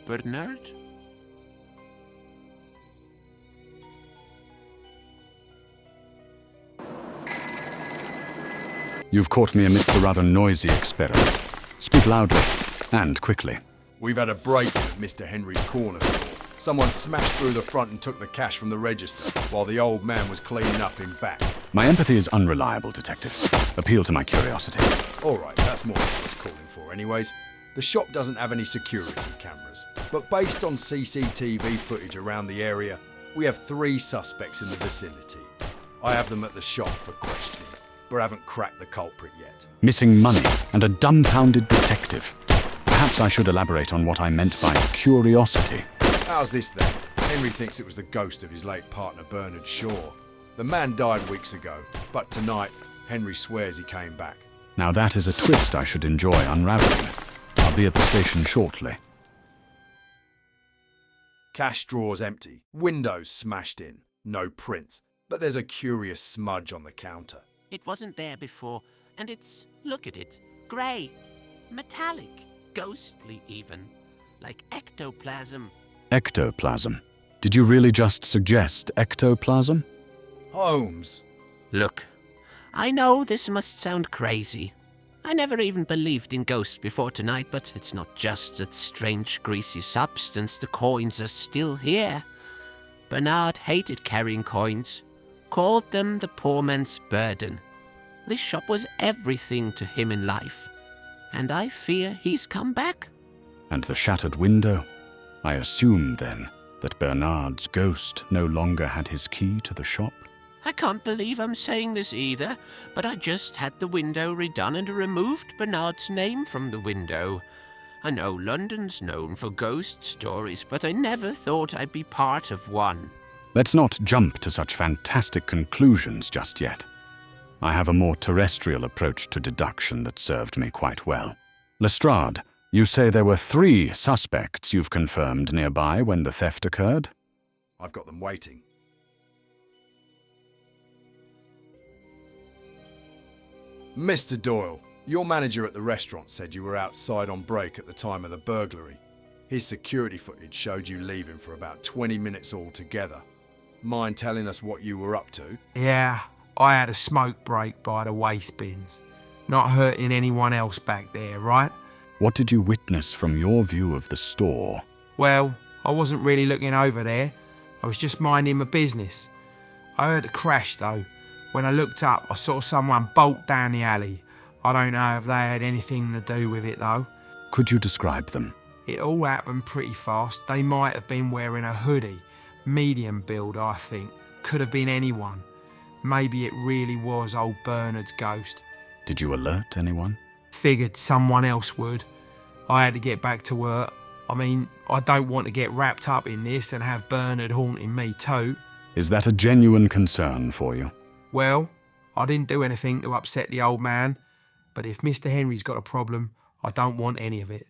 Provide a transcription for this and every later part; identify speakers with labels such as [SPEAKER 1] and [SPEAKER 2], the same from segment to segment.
[SPEAKER 1] Bernard?
[SPEAKER 2] You've caught me amidst a rather noisy experiment. Speak loudly, and quickly.
[SPEAKER 3] We've had a break-in at Mr. Henry's corner store. Someone smashed through the front and took the cash from the register, while the old man was cleaning up in back.
[SPEAKER 2] My empathy is unreliable, Detective. Appeal to my curiosity.
[SPEAKER 3] All right, that's more than I was calling for anyways. The shop doesn't have any security cameras, but based on CCTV footage around the area, we have 3 suspects in the vicinity. I have them at the shop for questioning, but haven't cracked the culprit yet.
[SPEAKER 2] Missing money and a dumbfounded detective. Perhaps I should elaborate on what I meant by curiosity.
[SPEAKER 3] How's this then? Henry thinks it was the ghost of his late partner Bernard Shaw. The man died weeks ago, but tonight, Henry swears he came back.
[SPEAKER 2] Now that is a twist I should enjoy unraveling. I'll be at the station shortly.
[SPEAKER 3] Cash drawers empty, windows smashed in, no prints, but there's a curious smudge on the counter.
[SPEAKER 1] It wasn't there before, and it's, look at it, grey, metallic, ghostly even, like ectoplasm.
[SPEAKER 2] Ectoplasm. Did you really just suggest ectoplasm?
[SPEAKER 3] Holmes!
[SPEAKER 1] Look, I know this must sound crazy. I never even believed in ghosts before tonight, but it's not just that strange greasy substance, the coins are still here. Bernard hated carrying coins, called them the poor man's burden. This shop was everything to him in life, and I fear he's come back.
[SPEAKER 2] And the shattered window? I assume, then, that Bernard's ghost no longer had his key to the shop?
[SPEAKER 1] I can't believe I'm saying this either, but I just had the window redone and removed Bernard's name from the window. I know London's known for ghost stories, but I never thought I'd be part of one.
[SPEAKER 2] Let's not jump to such fantastic conclusions just yet. I have a more terrestrial approach to deduction that served me quite well. Lestrade, you say there were 3 suspects you've confirmed nearby when the theft occurred?
[SPEAKER 3] I've got them waiting. Mr. Doyle, your manager at the restaurant said you were outside on break at the time of the burglary. His security footage showed you leaving for about 20 minutes altogether. Mind telling us what you were up to?
[SPEAKER 4] Yeah, I had a smoke break by the waste bins. Not hurting anyone else back there, right?
[SPEAKER 2] What did you witness from your view of the store?
[SPEAKER 4] Well, I wasn't really looking over there. I was just minding my business. I heard a crash though. When I looked up, I saw someone bolt down the alley. I don't know if they had anything to do with it though.
[SPEAKER 2] Could you describe them?
[SPEAKER 4] It all happened pretty fast. They might have been wearing a hoodie. Medium build, I think. Could have been anyone. Maybe it really was old Bernard's ghost.
[SPEAKER 2] Did you alert anyone?
[SPEAKER 4] Figured someone else would. I had to get back to work. I mean, I don't want to get wrapped up in this and have Bernard haunting me too.
[SPEAKER 2] Is that a genuine concern for you?
[SPEAKER 4] Well, I didn't do anything to upset the old man, but if Mr. Henry's got a problem, I don't want any of it.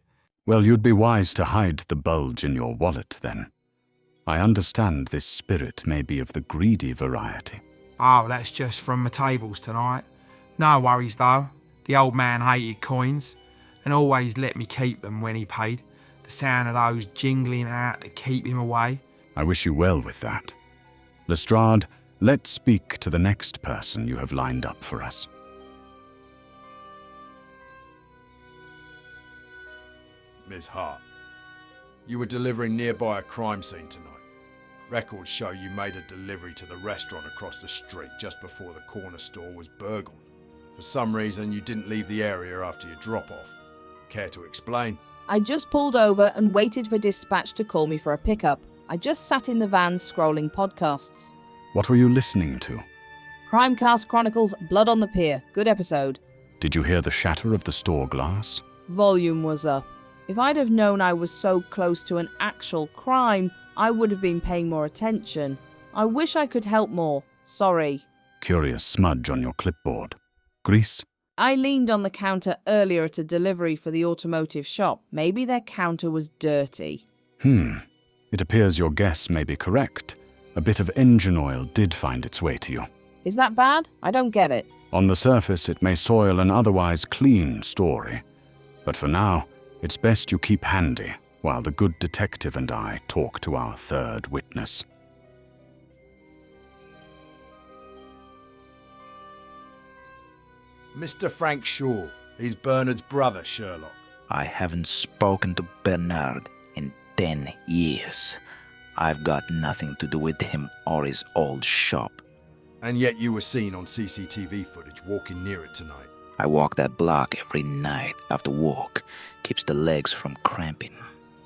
[SPEAKER 2] Well, you'd be wise to hide the bulge in your wallet, then. I understand this spirit may be of the greedy variety.
[SPEAKER 4] Oh, that's just from my tables tonight. No worries, though. The old man hated coins, and always let me keep them when he paid. The sound of those jingling out to keep him away.
[SPEAKER 2] I wish you well with that. Lestrade, let's speak to the next person you have lined up for us.
[SPEAKER 3] Miss Hart, you were delivering nearby a crime scene tonight. Records show you made a delivery to the restaurant across the street just before the corner store was burgled. For some reason, you didn't leave the area after your drop-off. Care to explain?
[SPEAKER 5] I just pulled over and waited for dispatch to call me for a pickup. I just sat in the van scrolling podcasts.
[SPEAKER 2] What were you listening to?
[SPEAKER 5] Crimecast Chronicles Blood on the Pier. Good episode.
[SPEAKER 2] Did you hear the shatter of the store glass?
[SPEAKER 5] Volume was up. If I'd have known I was so close to an actual crime, I would have been paying more attention. I wish I could help more. Sorry.
[SPEAKER 2] Curious smudge on your clipboard. Grease?
[SPEAKER 5] I leaned on the counter earlier at a delivery for the automotive shop. Maybe their counter was dirty.
[SPEAKER 2] It appears your guess may be correct. A bit of engine oil did find its way to you.
[SPEAKER 5] Is that bad? I don't get it.
[SPEAKER 2] On the surface, it may soil an otherwise clean story. But for now, it's best you keep handy. while the good detective and I talk to our third witness.
[SPEAKER 3] Mr. Frank Shaw. He's Bernard's brother, Sherlock.
[SPEAKER 6] I haven't spoken to Bernard in 10 years. I've got nothing to do with him or his old shop.
[SPEAKER 3] And yet you were seen on CCTV footage walking near it tonight.
[SPEAKER 6] I walk that block every night after work. Keeps the legs from cramping.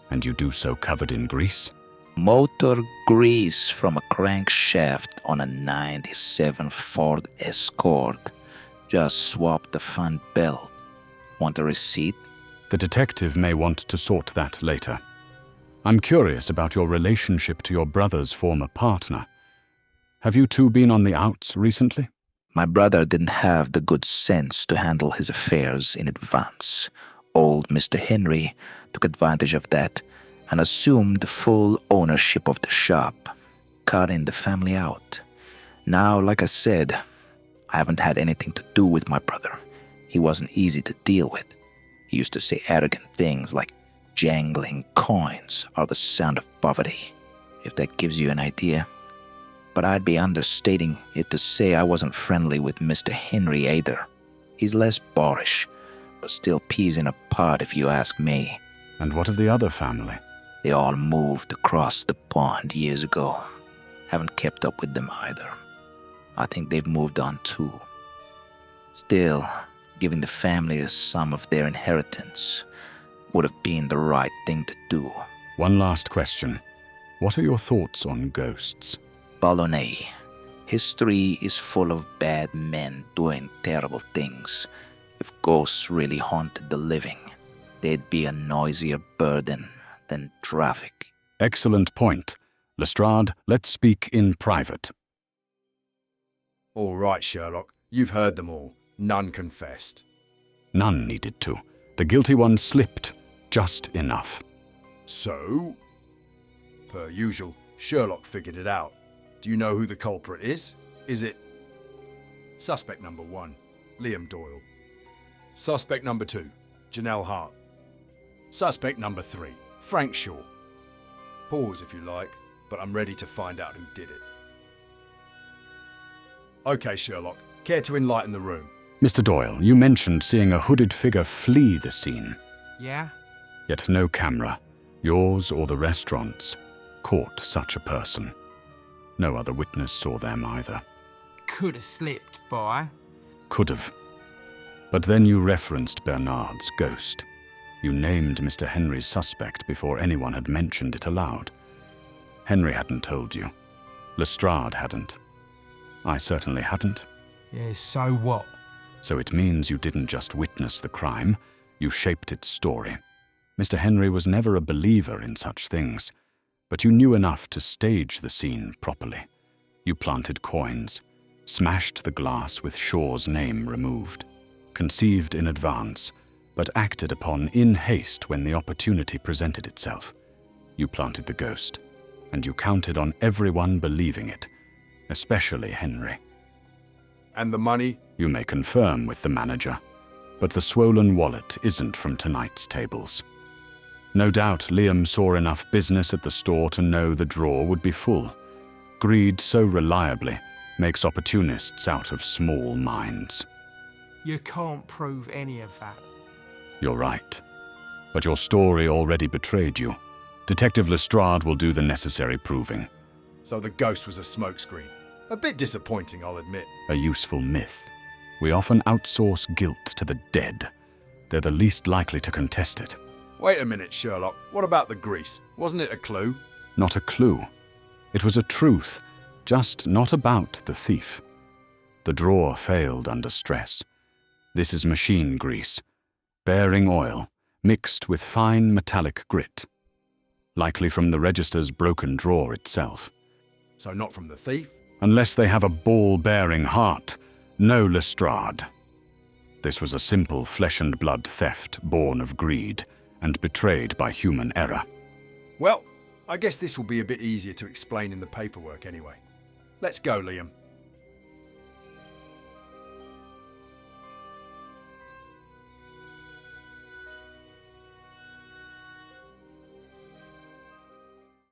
[SPEAKER 2] And you do so covered in grease?
[SPEAKER 6] Motor grease from a crankshaft on a 97 Ford Escort. Just swap the front belt. Want a receipt?
[SPEAKER 2] The detective may want to sort that later. I'm curious about your relationship to your brother's former partner. Have you two been on the outs recently?
[SPEAKER 6] My brother didn't have the good sense to handle his affairs in advance. Old Mr. Henry took advantage of that and assumed full ownership of the shop, cutting the family out. Now, like I said, I haven't had anything to do with my brother. He wasn't easy to deal with. He used to say arrogant things like jangling coins are the sound of poverty, if that gives you an idea. But I'd be understating it to say I wasn't friendly with Mr. Henry either. He's less boorish, but still peas in a pod if you ask me.
[SPEAKER 2] And what of the other family?
[SPEAKER 6] They all moved across the pond years ago. Haven't kept up with them either. I think they've moved on too. Still, giving the family a sum of their inheritance would have been the right thing to do.
[SPEAKER 2] One last question. What are your thoughts on ghosts?
[SPEAKER 6] Bolognese. History is full of bad men doing terrible things. If ghosts really haunted the living, they'd be a noisier burden than traffic.
[SPEAKER 2] Excellent point. Lestrade, let's speak in private.
[SPEAKER 3] All right, Sherlock. You've heard them all. None confessed.
[SPEAKER 2] None needed to. The guilty one slipped just enough.
[SPEAKER 3] So? Per usual, Sherlock figured it out. Do you know who the culprit is? Is it... Suspect number 1, Liam Doyle. Suspect number 2, Janelle Hart. Suspect number 3, Frank Shaw. Pause if you like, but I'm ready to find out who did it. Okay, Sherlock, care to enlighten the room?
[SPEAKER 2] Mr. Doyle, you mentioned seeing a hooded figure flee the scene.
[SPEAKER 4] Yeah?
[SPEAKER 2] Yet no camera, yours or the restaurant's, caught such a person. No other witness saw them either.
[SPEAKER 4] Could have slipped by.
[SPEAKER 2] Could have. But then you referenced Bernard's ghost. You named Mr. Henry's suspect before anyone had mentioned it aloud. Henry hadn't told you. Lestrade hadn't. I certainly hadn't.
[SPEAKER 4] Yeah, so what?
[SPEAKER 2] So it means you didn't just witness the crime, you shaped its story. Mr. Henry was never a believer in such things, but you knew enough to stage the scene properly. You planted coins, smashed the glass with Shaw's name removed, conceived in advance, but acted upon in haste when the opportunity presented itself. You planted the ghost, and you counted on everyone believing it, especially Henry.
[SPEAKER 3] And the money?
[SPEAKER 2] You may confirm with the manager, but the swollen wallet isn't from tonight's tables. No doubt Liam saw enough business at the store to know the drawer would be full. Greed so reliably makes opportunists out of small minds.
[SPEAKER 4] You can't prove any of that.
[SPEAKER 2] You're right. But your story already betrayed you. Detective Lestrade will do the necessary proving.
[SPEAKER 3] So the ghost was a smokescreen. A bit disappointing, I'll admit.
[SPEAKER 2] A useful myth. We often outsource guilt to the dead. They're the least likely to contest it.
[SPEAKER 3] Wait a minute, Sherlock. What about the grease? Wasn't it a clue?
[SPEAKER 2] Not a clue. It was a truth, just not about the thief. The drawer failed under stress. This is machine grease, bearing oil, mixed with fine metallic grit. Likely from the register's broken drawer itself.
[SPEAKER 3] So not from the thief?
[SPEAKER 2] Unless they have a ball-bearing heart, no Lestrade. This was a simple flesh-and-blood theft born of greed and betrayed by human error.
[SPEAKER 3] Well, I guess this will be a bit easier to explain in the paperwork anyway. Let's go, Liam.